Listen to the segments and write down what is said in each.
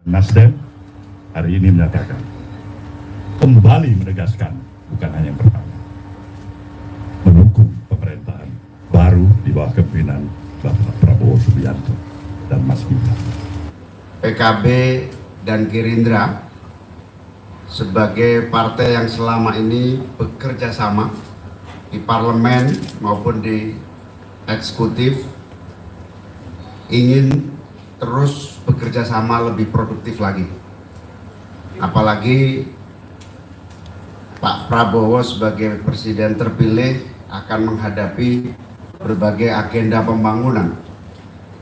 Nasdem hari ini menyatakan, kembali menegaskan, bukan hanya yang pertama, mendukung pemerintahan baru di bawah kepemimpinan Bapak Prabowo Subianto dan Mas Gibran. PKB dan Gerindra sebagai partai yang selama ini bekerja sama di parlemen maupun di eksekutif ingin terus bekerja sama lebih produktif lagi. Apalagi Pak Prabowo sebagai presiden terpilih akan menghadapi berbagai agenda pembangunan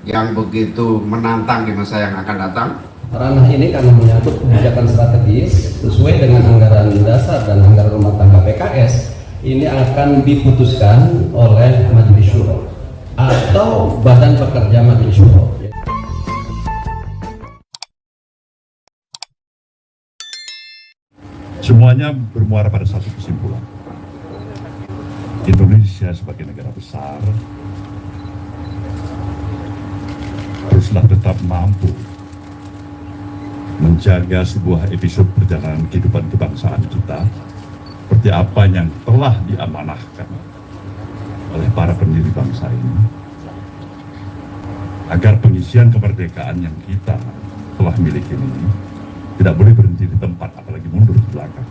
yang begitu menantang di masa yang akan datang. Ranah ini karena menyangkut kebijakan strategis sesuai dengan anggaran dasar dan anggaran rumah tangga PKS, ini akan diputuskan oleh Majelis Syuro atau Badan Pekerja Majelis Syuro. Semuanya bermuara pada satu kesimpulan. Indonesia sebagai negara besar haruslah tetap mampu menjaga sebuah episode perjalanan kehidupan kebangsaan kita seperti apa yang telah diamanahkan oleh para pendiri bangsa ini, agar pengisian kemerdekaan yang kita telah miliki ini tidak boleh berhenti di tempat, apalagi mundur ke belakang.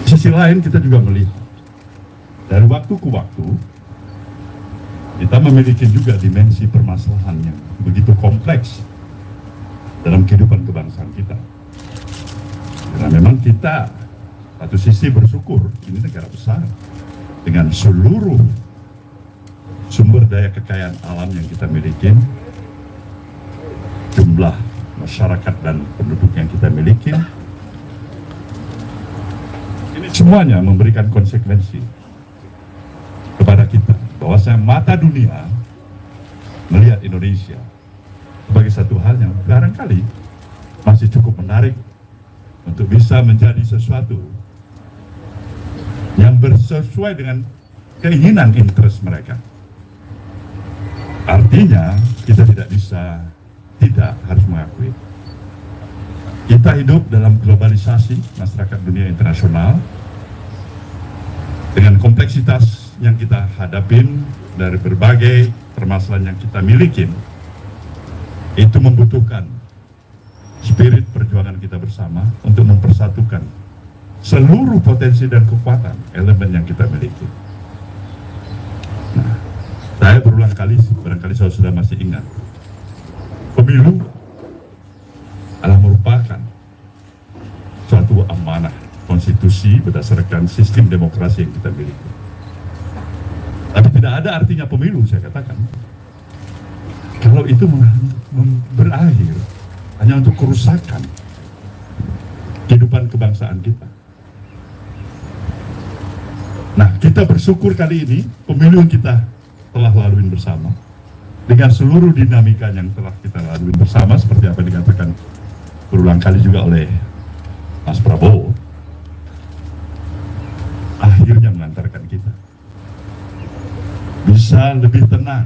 Di sisi lain kita juga melihat dari waktu ke waktu kita memiliki juga dimensi permasalahan yang begitu kompleks dalam kehidupan kebangsaan kita. Karena memang kita satu sisi bersyukur ini negara besar dengan seluruh sumber daya kekayaan alam yang kita miliki, jumlah masyarakat dan penduduk yang kita miliki, ini semuanya memberikan konsekuensi kepada kita bahwasanya mata dunia melihat Indonesia sebagai satu hal yang barangkali masih cukup menarik untuk bisa menjadi sesuatu yang bersesuai dengan keinginan interest mereka. Artinya kita tidak harus mengakui. Kita hidup dalam globalisasi masyarakat dunia internasional dengan kompleksitas yang kita hadapin dari berbagai permasalahan yang kita miliki. Itu membutuhkan spirit perjuangan kita bersama untuk mempersatukan seluruh potensi dan kekuatan elemen yang kita miliki. Nah, saya berulang kali, barangkali saya sudah masih ingat, pemilu adalah merupakan suatu amanah konstitusi berdasarkan sistem demokrasi yang kita miliki. Tapi tidak ada artinya pemilu, saya katakan, kalau itu berakhir hanya untuk kerusakan kehidupan kebangsaan kita. Nah, kita bersyukur kali ini pemilu yang kita telah lalui bersama dengan seluruh dinamika yang telah kita lalui bersama, seperti apa yang dikatakan berulang kali juga oleh Mas Prabowo, akhirnya mengantarkan kita bisa lebih tenang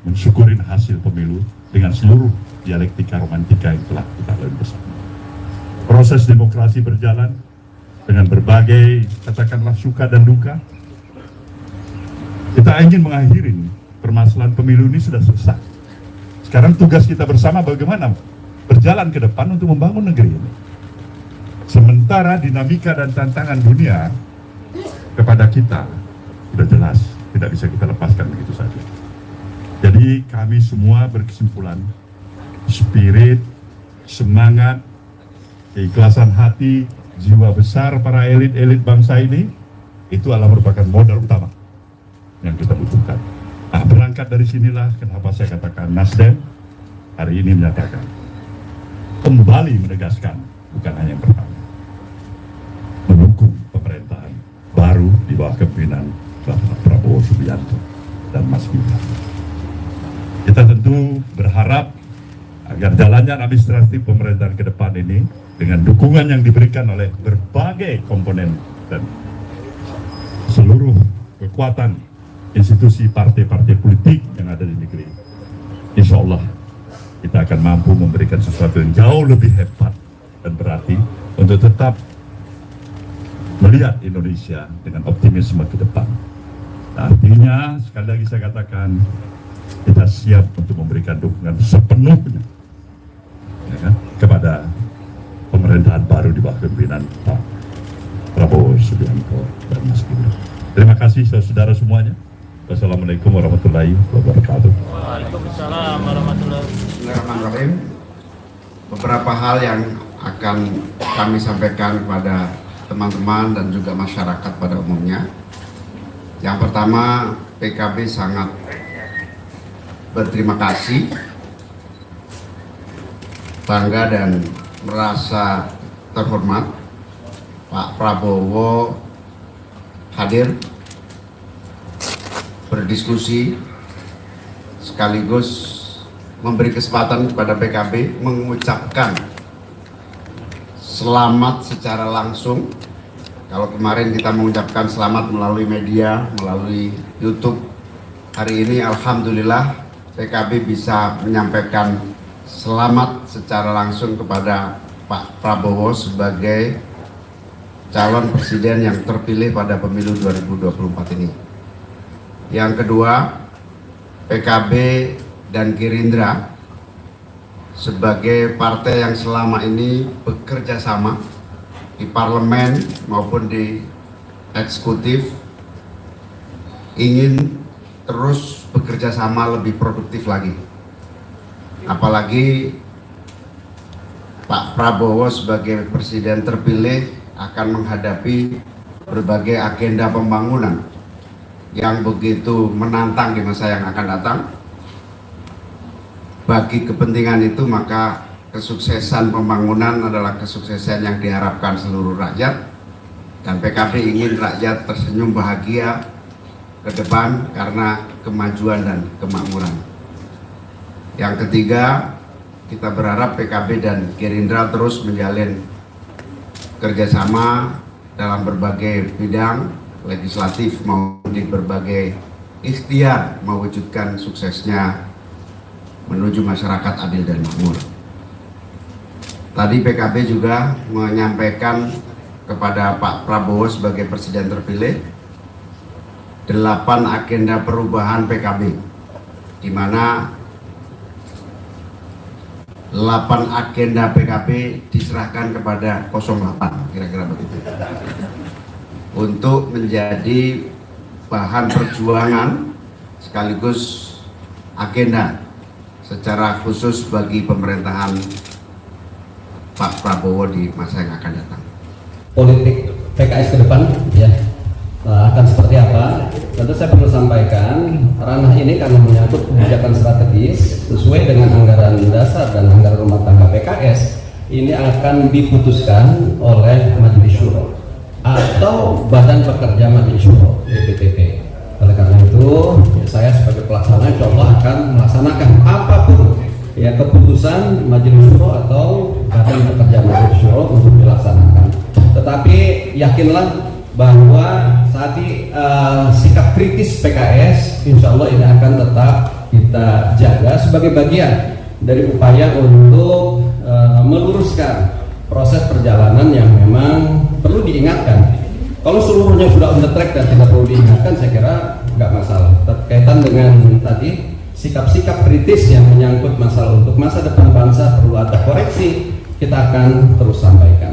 mensyukurin hasil pemilu dengan seluruh dialektika romantika yang telah kita lalui bersama. Proses demokrasi berjalan dengan berbagai, katakanlah, suka dan duka. Kita ingin mengakhiri permasalahan pemilu ini sudah selesai. Sekarang tugas kita bersama bagaimana berjalan ke depan untuk membangun negeri ini. Sementara dinamika dan tantangan dunia kepada kita sudah jelas, tidak bisa kita lepaskan begitu saja. Jadi kami semua berkesimpulan, spirit, semangat, keikhlasan hati, jiwa besar para elit-elit bangsa ini, itu adalah merupakan modal utama yang kita butuhkan. Nah, berangkat dari sinilah kenapa saya katakan Nasdem hari ini menyatakan, kembali menegaskan, bukan hanya yang pertama, mendukung pemerintahan baru di bawah kepemimpinan Bapak Prabowo Subianto dan Mas Gibran. Kita tentu berharap agar jalannya administratif pemerintahan ke depan ini dengan dukungan yang diberikan oleh berbagai komponen dan seluruh kekuatan institusi partai-partai politik yang ada di negeri, insya Allah kita kita akan mampu memberikan sesuatu yang jauh lebih hebat dan berarti untuk tetap melihat Indonesia dengan optimisme ke depan. Nah, artinya sekali lagi saya katakan kita siap untuk memberikan dukungan sepenuhnya ya kan, kepada pemerintahan baru di bawah kepemimpinan Pak Prabowo Subianto dan Mas Gibran. Terima kasih saudara semuanya. Wassalamualaikum warahmatullahi wabarakatuh. Waalaikumsalam warahmatullahi wabarakatuh. Bismillahirrahmanirrahim. Beberapa hal yang akan kami sampaikan kepada teman-teman dan juga masyarakat pada umumnya. Yang pertama, PKB sangat berterima kasih, bangga dan merasa terhormat Pak Prabowo hadir berdiskusi sekaligus memberi kesempatan kepada PKB mengucapkan selamat secara langsung. Kalau kemarin kita mengucapkan selamat melalui media, melalui YouTube, hari ini alhamdulillah PKB bisa menyampaikan selamat secara langsung kepada Pak Prabowo sebagai calon presiden yang terpilih pada pemilu 2024 ini. Yang kedua, PKB dan Gerindra sebagai partai yang selama ini bekerja sama di parlemen maupun di eksekutif ingin terus bekerja sama lebih produktif lagi. Apalagi Pak Prabowo sebagai presiden terpilih akan menghadapi berbagai agenda pembangunan yang begitu menantang di masa yang akan datang. Bagi kepentingan itu maka kesuksesan pembangunan adalah kesuksesan yang diharapkan seluruh rakyat, dan PKB ingin rakyat tersenyum bahagia ke depan karena kemajuan dan kemakmuran. Yang ketiga, kita berharap PKB dan Gerindra terus menjalin kerjasama dalam berbagai bidang legislatif maupun di berbagai ikhtiar mewujudkan suksesnya menuju masyarakat adil dan makmur. Tadi PKB juga menyampaikan kepada Pak Prabowo sebagai presiden terpilih 8 agenda perubahan PKB, di mana 8 agenda PKB diserahkan kepada 08, kira-kira begitu, untuk menjadi bahan perjuangan sekaligus agenda secara khusus bagi pemerintahan Pak Prabowo di masa yang akan datang. Politik PKS ke depan ya akan seperti apa? Tentu saya perlu sampaikan ranah ini karena menyangkut kebijakan strategis sesuai dengan anggaran dasar dan anggaran rumah tangga PKS, ini akan diputuskan oleh Majelis Syuro atau Badan Pekerja Majelis Syuro BPTP. Oleh karena itu ya, saya sebagai pelaksana insya Allah akan melaksanakan apapun ya keputusan Majelis Syuro atau Badan Pekerja Majelis Syuro untuk dilaksanakan. Tetapi yakinlah bahwa saat ini sikap kritis PKS insya Allah ini akan tetap kita jaga sebagai bagian dari upaya untuk meluruskan proses perjalanan yang memang perlu diingatkan. Kalau seluruhnya sudah on the track dan tidak perlu diingatkan, saya kira nggak masalah. Berkaitan dengan tadi sikap-sikap kritis yang menyangkut masalah untuk masa depan bangsa perlu ada koreksi, kita akan terus sampaikan.